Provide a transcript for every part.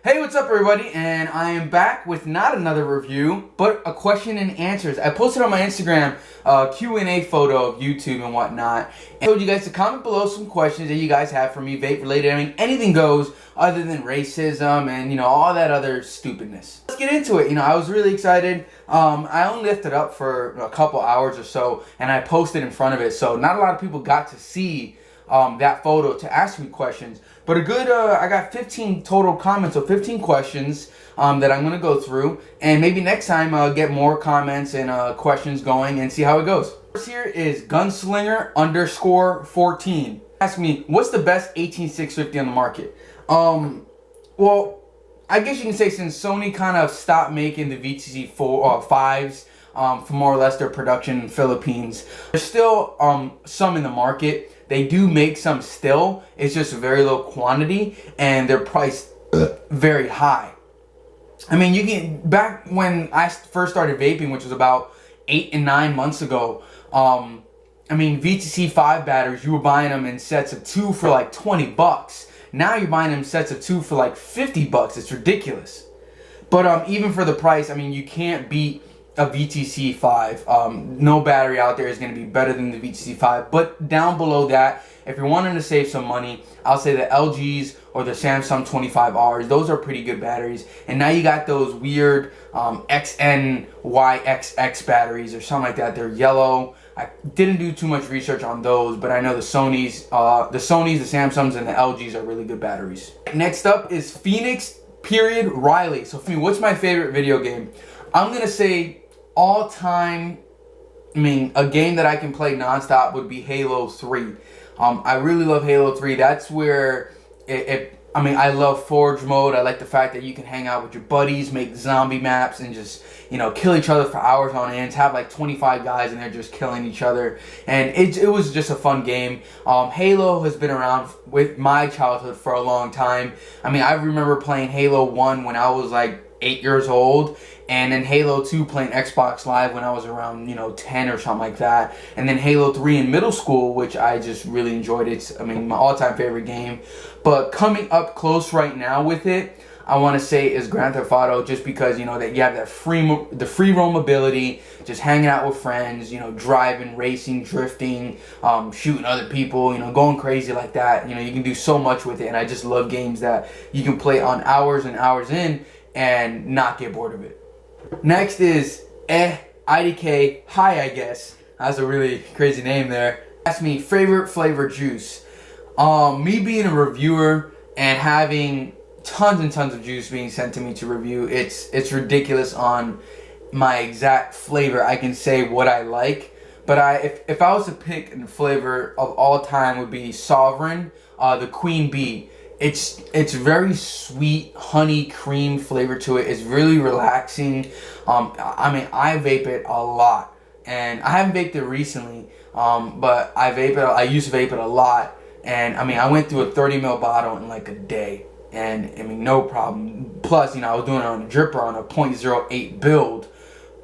Hey, what's up everybody? And I am back with not another review, but a question and answers. I posted on my Instagram a Q&A photo of YouTube and whatnot. And I told you guys to comment below some questions that you guys have for me, vape related. I mean, anything goes other than racism and, all that other stupidness. Let's get into it. I was really excited. I only left it up for a couple hours or so, and I posted in front of it. So not a lot of people got to see that photo to ask me questions. But I got 15 total comments, so 15 questions that I'm going to go through. And maybe next time I'll get more comments and questions going and see how it goes. First here is Gunslinger_14. Ask me, what's the best 18650 on the market? Well, I guess you can say since Sony kind of stopped making the VTC 5s for more or less their production in the Philippines, there's still some in the market. They do make some still. It's just a very low quantity, and they're priced very high. I mean, back when I first started vaping, which was about 8 and 9 months ago, I mean, VTC 5 batteries, you were buying them in sets of 2 for like 20 bucks. Now you're buying them in sets of 2 for like 50 bucks. It's ridiculous. But even for the price, I mean, you can't beat a VTC 5. No battery out there is going to be better than the VTC 5. But down below that, if you're wanting to save some money, I'll say the LGs or the Samsung 25Rs. Those are pretty good batteries. And now you got those weird XNYXX batteries or something like that. They're yellow. I didn't do too much research on those, but I know the Sonys, the Samsungs, and the LGs are really good batteries. Next up is Phoenix Riley. So for me, what's my favorite video game? I'm going to say all time, a game that I can play nonstop would be Halo 3. I really love Halo 3. That's where I love Forge mode. I like the fact that you can hang out with your buddies, make zombie maps, and just, kill each other for hours on end. Have like 25 guys and they're just killing each other. And it was just a fun game. Halo has been around with my childhood for a long time. I remember playing Halo 1 when I was like 8 years old, and then Halo 2 playing Xbox Live when I was around 10 or something like that, and then Halo 3 in middle school, which I just really enjoyed. It's my all-time favorite game. But coming up close right now with it, I want to say is Grand Theft Auto, just because that you have that free roam ability, just hanging out with friends, driving, racing, drifting, shooting other people, going crazy like that. You can do so much with it, and I just love games that you can play on hours and hours in and not get bored of it. Next is IDK Hi, I guess. That's a really crazy name there. Ask me favorite flavor juice. Me being a reviewer and having tons and tons of juice being sent to me to review, it's ridiculous on my exact flavor. I can say what I like, but if I was to pick a flavor of all time, would be Sovereign, the Queen Bee. It's very sweet, honey cream flavor to it. It's really relaxing. I vape it a lot, and I haven't vaped it recently, but I used to vape it a lot, and I went through a 30 ml bottle in like a day, and no problem. Plus, I was doing it on a dripper on a 0.08 build,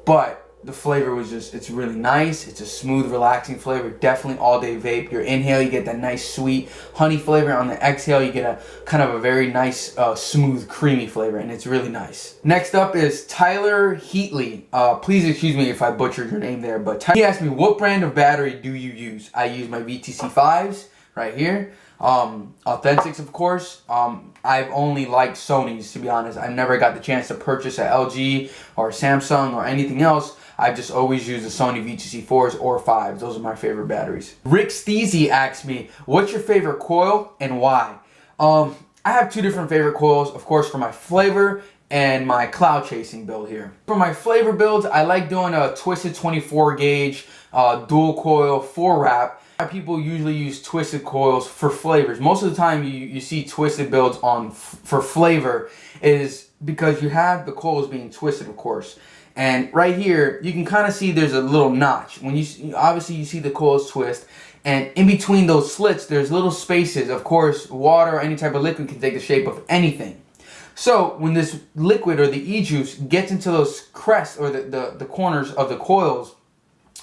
but the flavor was it's really nice. It's a smooth, relaxing flavor. Definitely all day vape. Your inhale, you get that nice sweet honey flavor. On the exhale, you get a kind of a very nice, smooth, creamy flavor, and it's really nice. Next up is Tyler Heatley. Please excuse me if I butchered your name there, but he asked me, what brand of battery do you use? I use my VTC 5s right here. Authentics, of course. I've only liked Sony's, to be honest. I never got the chance to purchase a LG or a Samsung or anything else. I've just always used the Sony VTC 4s or 5s. Those are my favorite batteries. Rick Steezy asked me, what's your favorite coil and why? I have two different favorite coils, of course, for my flavor and my cloud chasing build here. For my flavor builds, I like doing a twisted 24 gauge dual coil 4-wrap. People usually use twisted coils for flavors. Most of the time you see twisted builds for flavor is because you have the coils being twisted, of course. And right here, you can kind of see there's a little notch. When obviously you see the coils twist, and in between those slits, there's little spaces. Of course, water or any type of liquid can take the shape of anything. So when this liquid or the e-juice gets into those crests or the corners of the coils,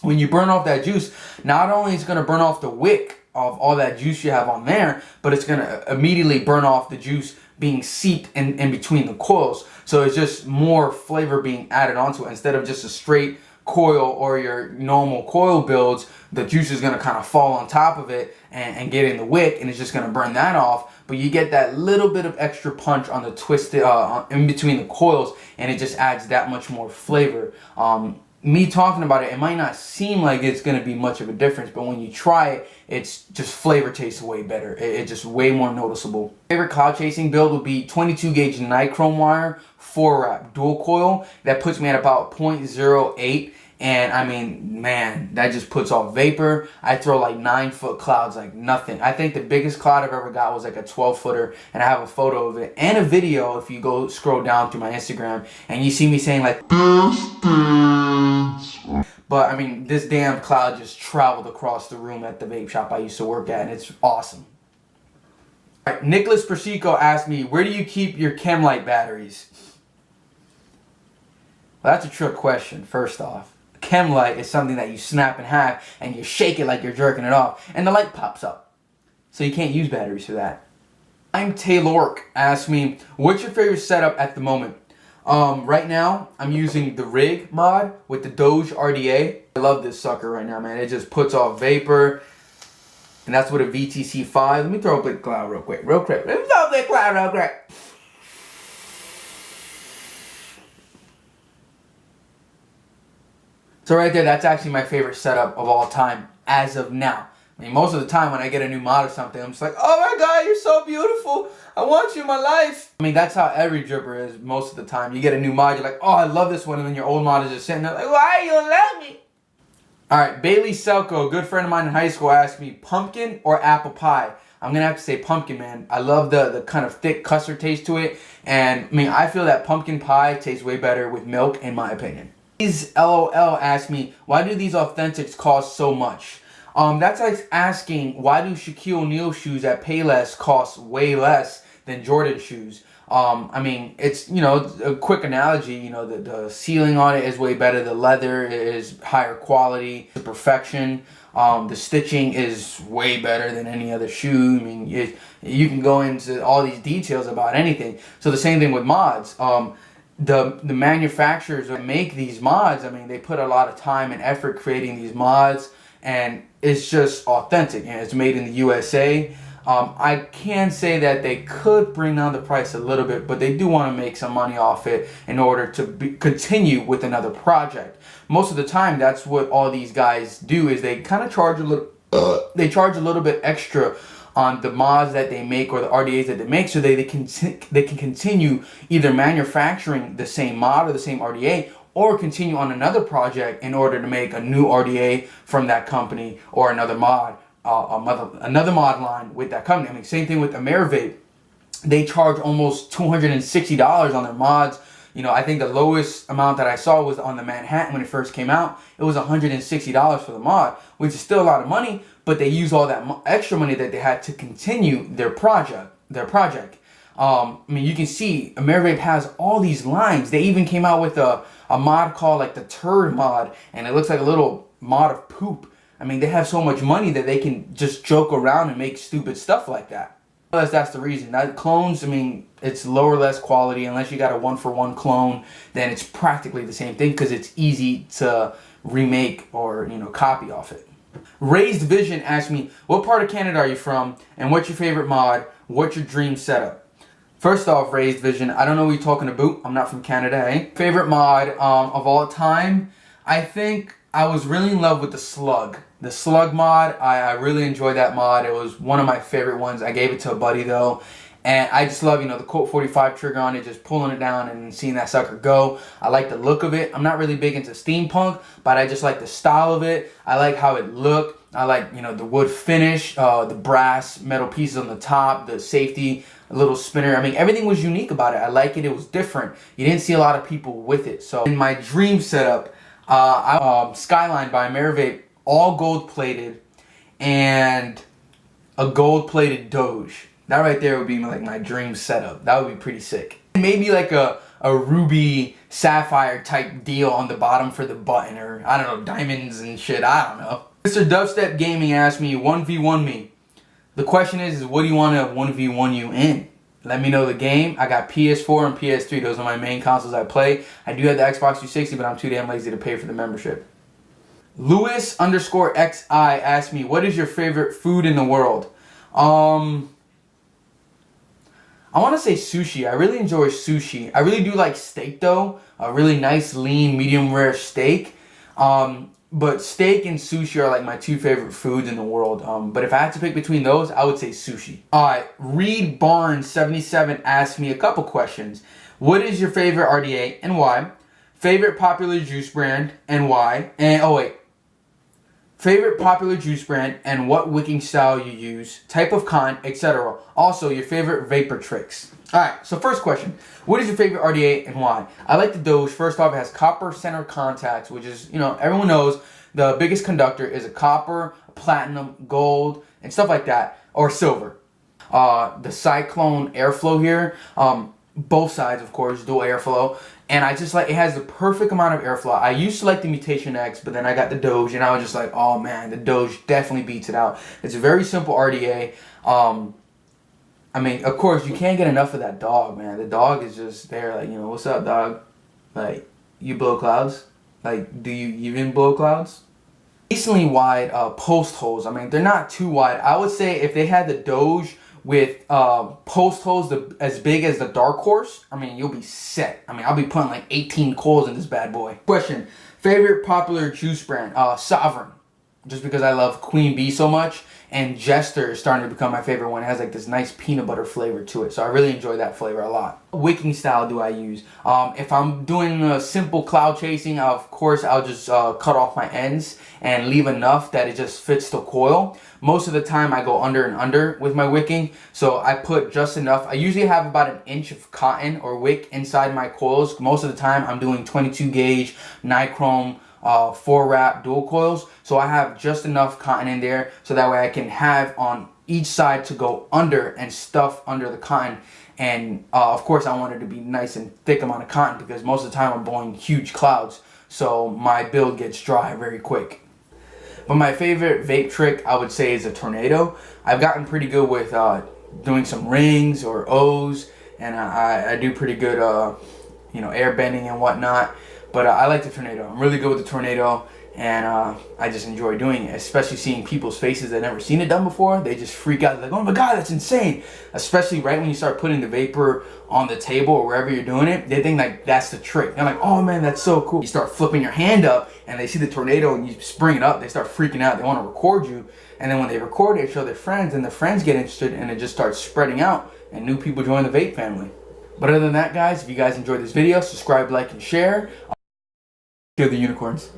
when you burn off that juice, not only is it going to burn off the wick of all that juice you have on there, but it's going to immediately burn off the juice being seeped in between the coils. So it's just more flavor being added onto it. Instead of just a straight coil or your normal coil builds, the juice is going to kind of fall on top of it and get in the wick, and it's just going to burn that off. But you get that little bit of extra punch on the twisted in between the coils, and it just adds that much more flavor. Me talking about it, it might not seem like it's going to be much of a difference, but when you try it, it's just flavor tastes way better. It's just way more noticeable. Favorite cloud chasing build would be 22 gauge nichrome wire, 4-wrap dual coil. That puts me at about 0.08. And I mean, man, that just puts off vapor. I throw like 9-foot clouds like nothing. I think the biggest cloud I've ever got was like a 12-footer, and I have a photo of it and a video if you go scroll down through my Instagram, and you see me saying like, but I mean, this damn cloud just traveled across the room at the vape shop I used to work at, and it's awesome. All right, Nicholas Persico asked me, where do you keep your Chemlight batteries? Well, that's a trick question, first off. Chemlight is something that you snap in half and you shake it like you're jerking it off, and the light pops up. So you can't use batteries for that. I'm Taylork asked me, what's your favorite setup at the moment? Right now, I'm using the Rig mod with the Doge RDA. I love this sucker right now, man. It just puts off vapor, and that's with a VTC5. Let me throw up the cloud real quick. Let me throw up the cloud real quick. So right there, that's actually my favorite setup of all time as of now. I mean, most of the time when I get a new mod or something, I'm just like, oh my God, you're so beautiful. I want you in my life. I mean, that's how every dripper is most of the time. You get a new mod, you're like, oh, I love this one. And then your old mod is just sitting there like, why you don't love me? All right, Bailey Selko, a good friend of mine in high school, asked me, pumpkin or apple pie? I'm going to have to say pumpkin, man. I love the kind of thick custard taste to it. And I mean, I feel that pumpkin pie tastes way better with milk, in my opinion. These LOL asked me, why do these authentics cost so much? That's like asking, why do Shaquille O'Neal shoes at Payless cost way less than Jordan shoes? I mean, it's, you know, a quick analogy, you know, the sealing on it is way better. The leather is higher quality, the perfection. The stitching is way better than any other shoe. I mean, you can go into all these details about anything. So the same thing with mods. The manufacturers that make these mods, I mean, they put a lot of time and effort creating these mods, and it's just authentic, and it's made in the USA. I can say that they could bring down the price a little bit, but they do want to make some money off it in order to continue with another project. Most of the time, that's what all these guys do, is they kind of charge a little, they charge a little bit extra on the mods that they make or the RDAs that they make, so they can continue either manufacturing the same mod or the same RDA, or continue on another project in order to make a new RDA from that company, or another mod line with that company. I mean, same thing with AmeriVape. They charge almost $260 on their mods. You know, I think the lowest amount that I saw was on the Manhattan when it first came out. It was $160 for the mod, which is still a lot of money, but they use all that extra money that they had to continue their project. I mean, you can see AmeriVape has all these lines. They even came out with a mod called like the Turd mod, and it looks like a little mod of poop. I mean, they have so much money that they can just joke around and make stupid stuff like that. Unless that's the reason. That clones, I mean, it's lower, less quality. Unless you got a 1-for-1 clone, then it's practically the same thing because it's easy to remake or, you know, copy off it. Raised Vision asked me, what part of Canada are you from, and what's your favorite mod? What's your dream setup? First off, Raised Vision, I don't know what you're talking about. I'm not from Canada, eh? Favorite mod of all time? I think I was really in love with the Slug. The Slug mod, I really enjoyed that mod. It was one of my favorite ones. I gave it to a buddy though. And I just love, you know, the Colt 45 trigger on it, just pulling it down and seeing that sucker go. I like the look of it. I'm not really big into steampunk, but I just like the style of it. I like how it looked. I like, you know, the wood finish, the brass metal pieces on the top, the safety, a little spinner. I mean, everything was unique about it. I like it. It was different. You didn't see a lot of people with it. So in my dream setup, Skyline by AmeriVape, all gold plated, and a gold plated Doge. That right there would be like my dream setup. That would be pretty sick. Maybe like a ruby sapphire type deal on the bottom for the button, or I don't know, diamonds and shit. I don't know. Mr. Dubstep Gaming asked me, 1v1 me. The question is what do you want to 1v1 you in? Let me know the game. I got PS4 and PS3. Those are my main consoles I play. I do have the Xbox 360, but I'm too damn lazy to pay for the membership. Lewis_XI asked me, what is your favorite food in the world? I want to say sushi. I really enjoy sushi. I really do like steak though. A really nice, lean, medium rare steak. But steak and sushi are like my two favorite foods in the world. But if I had to pick between those, I would say sushi. Alright, Reed Barnes 77 asked me a couple questions. What is your favorite RDA and why? Favorite popular juice brand and why? And favorite popular juice brand and what wicking style you use, type of cotton, etc. Also, your favorite vapor tricks. Alright, so first question. What is your favorite RDA and why? I like the Doge. First off, it has copper center contacts, which is, everyone knows the biggest conductor is a copper, platinum, gold, and stuff like that, or silver. The Cyclone airflow here, both sides, of course, dual airflow. And I just like, it has the perfect amount of airflow. I used to like the Mutation X, but then I got the Doge, and I was just like, oh man, the Doge definitely beats it out. It's a very simple RDA. I mean, of course, you can't get enough of that dog, man. The dog is just there, like, what's up, dog? Like, you blow clouds? Like, do you even blow clouds? Decently wide post holes. I mean, they're not too wide. I would say if they had the Doge with post holes as big as the Dark Horse, I mean, you'll be set. I mean, I'll be putting like 18 coils in this bad boy. Question, favorite popular juice brand? Sovereign. Just because I love Queen Bee so much. And Jester is starting to become my favorite one. It has like this nice peanut butter flavor to it. So I really enjoy that flavor a lot. What wicking style do I use? If I'm doing a simple cloud chasing, of course I'll just cut off my ends and leave enough that it just fits the coil. Most of the time I go under and under with my wicking. So I put just enough. I usually have about an inch of cotton or wick inside my coils. Most of the time I'm doing 22 gauge nichrome 4-wrap dual coils, so I have just enough cotton in there so that way I can have on each side to go under and stuff under the cotton. And of course I want it to be nice and thick amount of cotton because most of the time I'm blowing huge clouds, so my build gets dry very quick. But my favorite vape trick I would say is a tornado. I've gotten pretty good with doing some rings or O's, and I do pretty good air bending and whatnot. But I like the tornado. I'm really good with the tornado, and I just enjoy doing it, especially seeing people's faces that never seen it done before. They just freak out. They're like, oh my god, that's insane. Especially right when you start putting the vapor on the table or wherever you're doing it, they think like that's the trick. They're like, oh man, that's so cool. You start flipping your hand up and they see the tornado and you spring it up. They start freaking out. They want to record you. And then when they record it, show their friends, and their friends get interested, and it just starts spreading out and new people join the vape family. But other than that, guys, if you guys enjoyed this video, subscribe, like, and share. Kill the unicorns.